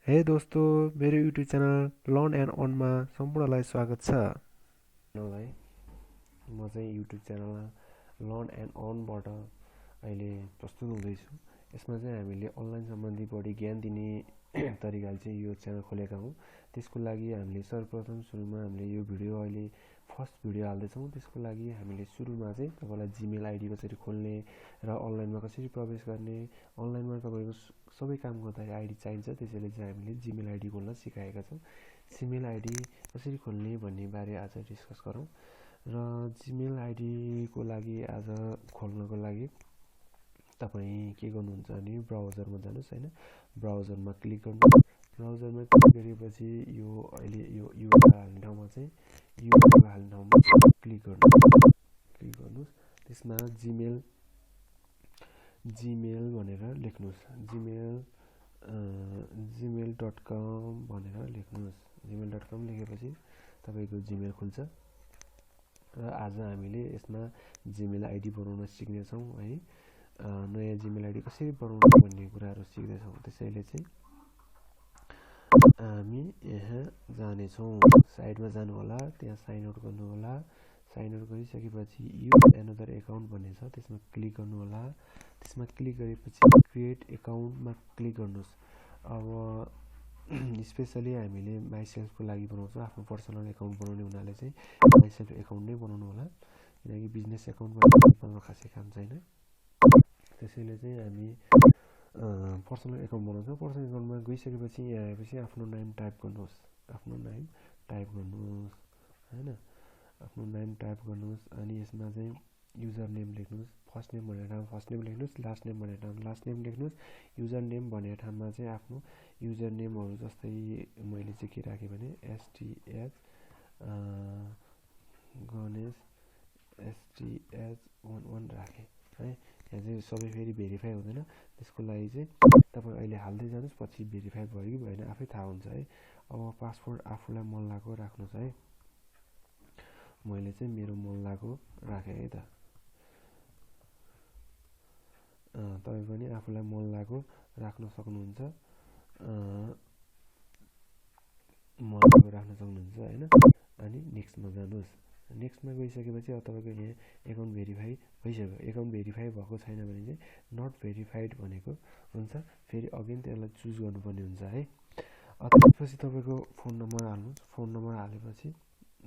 हे दोस्तों, मेरो युट्युब च्यानल लर्न एन्ड अनमा सम्पूर्णलाई स्वागत छ। च्यानललाई म चाहिँ युट्युब च्यानल लर्न एन्ड अनबाट अहिले प्रस्तुत हुँदैछु। यसमा चाहिँ हामीले अनलाइन सम्बन्धी बढी ज्ञान दिने तरिकाले चाहिँ यो च्यानल खोलेका हौँ। त्यसको लागि हामीले सर्वप्रथम सुरुमा हामीले यो भिडियो अहिले फर्स्ट भिडियो हाल्दैछौँ। त्यसको लागि हामीले सुरुमा चाहिँ तपाईँलाई जिमेल आइडी कसरी खोल्ने र अनलाइनमा कसरी प्रवेश गर्ने, अनलाइनमा तपाईँको सबै काम गर्दा आइडी चाहिन्छ। त्यसैले चाहिँ हामीले जिमेल आइडी खोल्न सिकाएका छौँ। जिमेल आइडी कसरी खोल्ने भन्ने बारे आज डिस्कस गरौँ। र जिमेल आइडीको लागि आज खोल्नको लागि तपाईँ के गर्नुहुन्छ भने ब्राउजरमा जानुहोस् होइन। ब्राउजरमा क्लिक गर्नुहोस्। ब्राउजरमा क्लिक गरेपछि यो अहिले यो युआरएल हाल्ने ठाउँमा चाहिँ युआरएल हाल्ने ठाउँमा क्लिक गर्नुहोस्। त्यसमा जिमेल भनेर लेख्नुहोस्। gmail.com भनेर लेख्नुहोस्। gmail.com लेखेपछि तपाईँको जिमेल खुल्छ। र आज हामीले यसमा जिमेल आइडी बनाउन सिक्नेछौँ है। नयाँ जिमेल आइडी कसरी बनाउनु भन्ने कुराहरू सिक्दैछौँ। त्यसैले चाहिँ हामी यहाँ जानेछौँ। साइडमा जानु होला, त्यहाँ साइन आउट गर्नु होला। साइन आउट गरिसकेपछि युज एनदर एकाउन्ट भन्ने छ, त्यसमा क्लिक गर्नु होला। त्यसमा क्लिक गरेपछि क्रिएट एकाउन्टमा क्लिक गर्नुहोस्। अब स्पेसली हामीले माइसेल्फको लागि बनाउँछौँ। आफ्नो पर्सनल एकाउन्ट बनाउने हुनाले चाहिँ माइसेल्फ एकाउन्ट नै बनाउनु होला, किनकि बिजनेस एकाउन्ट बनाउनु खासै काम छैन। त्यसैले चाहिँ हामी पर्सनल एकाउन्ट बनाउँछौँ। पर्सनल एकाउन्टमा गइसकेपछि यहाँ आएपछि आफ्नो नाम टाइप गर्नुहोस्। होइन, आफ्नो नाम टाइप गर्नुहोस्। अनि यसमा चाहिँ युजर नेम लेख्नुहोस्। फर्स्ट नेम भनेर ठाउँमा फर्स्ट नेम लेख्नुहोस्, लास्ट नेम भनेर ठाउँमा लास्ट नेम लेख्नुहोस्। युजर नेम भनेर ठाउँमा चाहिँ आफ्नो युजर नेमहरू जस्तै मैले चाहिँ के राखेँ भने STH गणेश STH11 राखेँ है। यहाँ चाहिँ सबै फेरि भेरिफाई हुँदैन। त्यसको लागि चाहिँ तपाईँ अहिले हाल्दै जानुहोस्, पछि भेरिफाई भयो कि भएन आफै थाहा हुन्छ है। अब पासवर्ड आफूलाई मन लागेको राख्नुहोस् है। मैले चाहिँ मेरो मन लागेको राखेँ है त। तपाईँ पनि आफूलाई मन लागेको राख्न सक्नुहुन्छ, होइन। अनि नेक्स्टमा जानुहोस्। नेक्स्टमा गइसकेपछि अब तपाईँको यहाँ एकाउन्ट भेरिफाई भइसक्यो। एकाउन्ट भेरिफाई भएको छैन भने चाहिँ नट भेरिफाइड भनेको हुन्छ। फेरि अगेन त्यसलाई चुज गर्नुपर्ने हुन्छ है। त्यसपछि तपाईँको फोन नम्बर हाल्नुहोस्। फोन नम्बर हालेपछि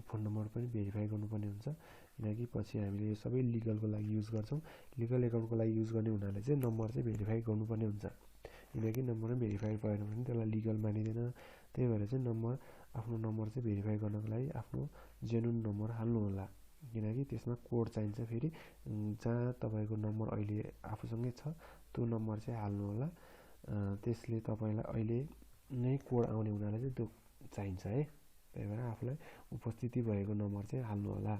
फोन नम्बर पनि भेरिफाई गर्नुपर्ने हुन्छ, किनकि पछि हामीले यो सबै लिगलको लागि युज गर्छौँ। लिगल एकाउन्टको लागि युज गर्ने हुनाले चाहिँ नम्बर चाहिँ भेरिफाई गर्नुपर्ने हुन्छ, किनकि नम्बर भेरिफाई भएन भने त्यसलाई लिगल मानिँदैन। त्यही भएर चाहिँ आफ्नो नम्बर चाहिँ भेरिफाई गर्नको लागि आफ्नो जेन्युन नम्बर हाल्नु होला, किनकि त्यसमा कोड चाहिन्छ। फेरि जहाँ तपाईँको नम्बर अहिले आफूसँगै छ त्यो नम्बर चाहिँ हाल्नु होला। त्यसले तपाईँलाई अहिले नै कोड आउने हुनाले चाहिँ त्यो चाहिन्छ है। त्यही भएर आफूलाई उपस्थिति भएको नम्बर चाहिँ हाल्नु होला।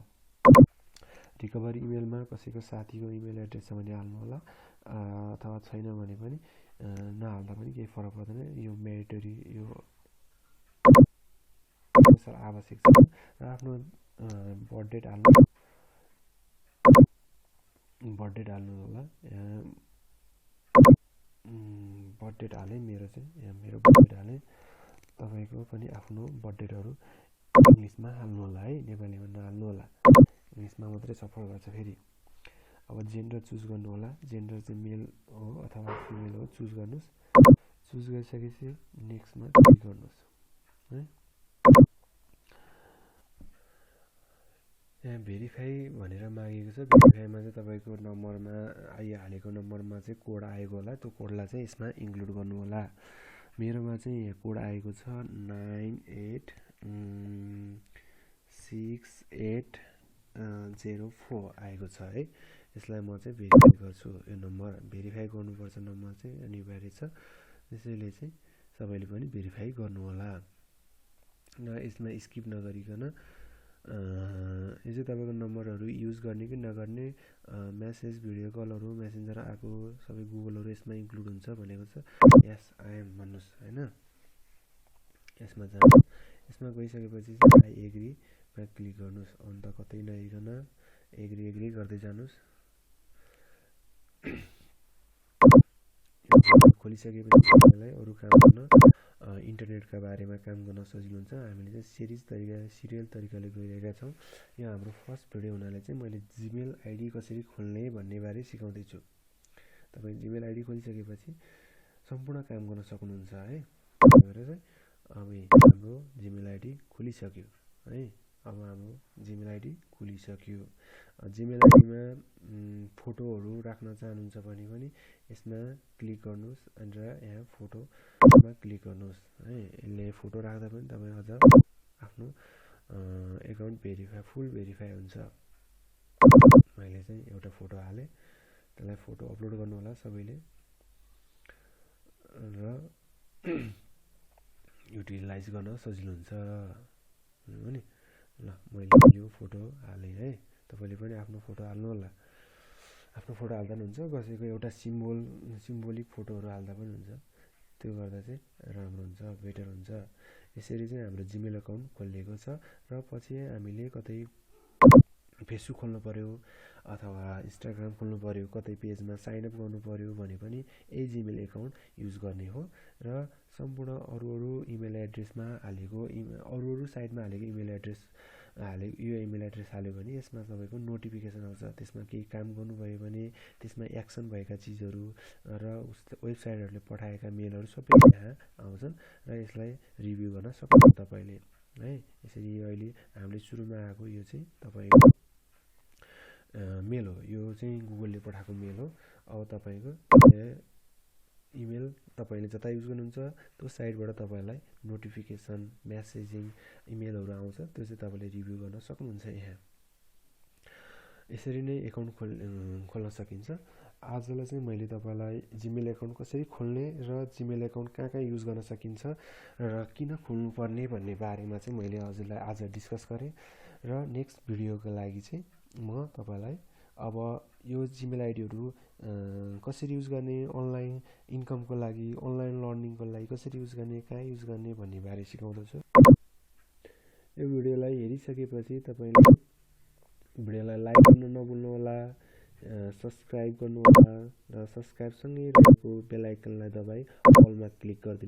रिकभरी इमेलमा कसैको साथीको इमेल एड्रेस छ भने हाल्नु होला, अथवा छैन भने पनि नहाल्दा पनि केही फरक पर्दैन। यो म्यान्डेटरी, यो आवश्यक छ। र आफ्नो बर्थ डेट हाल्नु होला। बर्थ डेट हालेँ मेरो चाहिँ, यहाँ मेरो बर्थ डेट हालेँ। तपाईँको पनि आफ्नो बर्थ डेटहरू इङ्ग्लिसमा हाल्नु होला है, नेपालीमा नहाल्नु होला। इङ्ग्लिसमा मात्रै सफल गर्छ फेरि। अब जेन्डर चुज गर्नु होला। जेन्डर चाहिँ मेल हो अथवा फिमेल हो चुज गर्नुहोस्। चुज गरिसकेपछि नेक्स्टमा क्लिक गर्नुहोस् है। यहाँ भेरिफाई भनेर मागेको छ। भेरिफाईमा चाहिँ तपाईँको नम्बरमा हालेको नम्बरमा चाहिँ कोड आएको होला, त्यो कोडलाई चाहिँ यसमा इन्क्लुड गर्नु होला। मेरोमा चाहिँ यहाँ कोड आएको छ 986804 आएको छ है। यसलाई म चाहिँ भेरिफाई गर्छु। यो नम्बर भेरिफाई गर्नुपर्छ, नम्बर चाहिँ अनिवार्य छ। त्यसैले चाहिँ सबैले पनि भेरिफाई गर्नु होला। र यसमा स्किप नगरिकन यो चाहिँ तपाईँको नम्बरहरू युज गर्ने कि नगर्ने, म्यासेज, भिडियो कलहरू, मेसेन्जर आएको सबै गुगलहरू यसमा इन्क्लुड हुन्छ भनेको छ। यस आई एम भन्नुहोस् होइन। यसमा जानुहोस्। यसमा गइसकेपछि चाहिँ आई एग्रीमा क्लिक गर्नुहोस्। अन्त कतै नहेरिकन एग्री गर्दै जानुहोस्। खोलिसकेपछि तपाईँलाई अरू काम गर्न वेबसाइटका बारेमा काम गर्न सजिलो हुन्छ। हामीले चाहिँ सिरियल तरिकाले गइरहेका छौँ। यो हाम्रो फर्स्ट भिडियो हुनाले चाहिँ मैले जिमेल आइडी कसरी खोल्ने भन्ने बारे सिकाउँदैछु। तपाईँ जिमेल आइडी खोलिसकेपछि सम्पूर्ण काम गर्न सक्नुहुन्छ है। त्यही भएर चाहिँ अब हाम्रो जिमेल आइडी खोलिसक्यो है। अब हाम्रो जिमेल आइडी खुलिसक्यो। जिमेल आइडीमा फोटोहरू राख्न चाहनुहुन्छ भने पनि यसमा क्लिक गर्नुहोस् र यहाँ फोटोमा क्लिक गर्नुहोस् है। यसले फोटो राख्दा पनि तपाईँ अझ आफ्नो एकाउन्ट फुल भेरिफाई हुन्छ। मैले चाहिँ एउटा फोटो हालेँ, त्यसलाई फोटो अपलोड गर्नु होला सबैले र युटिलाइज गर्न सजिलो हुन्छ नि। ल मैले यो फोटो हालेँ है। तपाईँले पनि आफ्नो फोटो हाल्नु होला। आफ्नो फोटो हाल्दा पनि हुन्छ, कसैको एउटा सिम्बोलिक फोटोहरू हाल्दा पनि हुन्छ। त्यो गर्दा चाहिँ राम्रो हुन्छ, बेटर हुन्छ। यसरी चाहिँ हाम्रो जिमेल एकाउन्ट खोलिएको छ र पछि हामीले कतै फेसबुक खोल्नु पर्यो अथवा इन्स्टाग्राम खोल्नु पर्यो, कतै पेजमा साइनअप गर्नु पर्यो भने पनि यही जिमेल एकाउन्ट युज गर्ने हो र सम्पूर्ण अरू इमेल एड्रेसमा हालेको अरू साइटमा हालेको इमेल एड्रेस यो इमेल एड्रेस हाल्यो भने यसमा तपाईँको नोटिफिकेसन आउँछ। त्यसमा केही काम गर्नुभयो भने त्यसमा एक्सन भएका चिजहरू र वेबसाइटहरूले पठाएका मेलहरू सबै यहाँ आउँछन् र यसलाई रिभ्यू गर्न सक्नुहुन्छ तपाईँले है। यसरी अहिले हामीले सुरुमा आएको यो चाहिँ तपाईँको मेल हो। यो चाहिँ गुगलले पठाएको मेल हो। अब तपाईँको इमेल तपाईँले जता युज गर्नुहुन्छ त्यो साइटबाट तपाईँलाई नोटिफिकेसन मेसेजिङ इमेलहरू आउँछ। त्यो चाहिँ तपाईँले रिभ्यू गर्न सक्नुहुन्छ यहाँ। यसरी नै एकाउन्ट खोल्न सकिन्छ। आजलाई चाहिँ मैले तपाईँलाई जिमेल एकाउन्ट कसरी खोल्ने र जिमेल एकाउन्ट कहाँ युज गर्न सकिन्छ र किन खोल्नुपर्ने भन्ने बारेमा चाहिँ मैले हजुरलाई आज डिस्कस गरेँ र नेक्स्ट भिडियोको लागि चाहिँ म तपाईँलाई अब यो जिमेल आइडीहरू कसरी युज गर्ने, अनलाइन इन्कमको लागि, अनलाइन लर्निङको लागि कसरी युज गर्ने, कहाँ युज गर्ने भन्ने बारे सिकाउँदछु। यो भिडियोलाई हेरिसकेपछि तपाईँले भिडियोलाई लाइक गर्नु नभुल्नु होला, सब्सक्राइब गर्नु होला र सब्सक्राइबसँगै रहेको बेल आइकनलाई दबाई अलमा क्लिक गरिदिनु।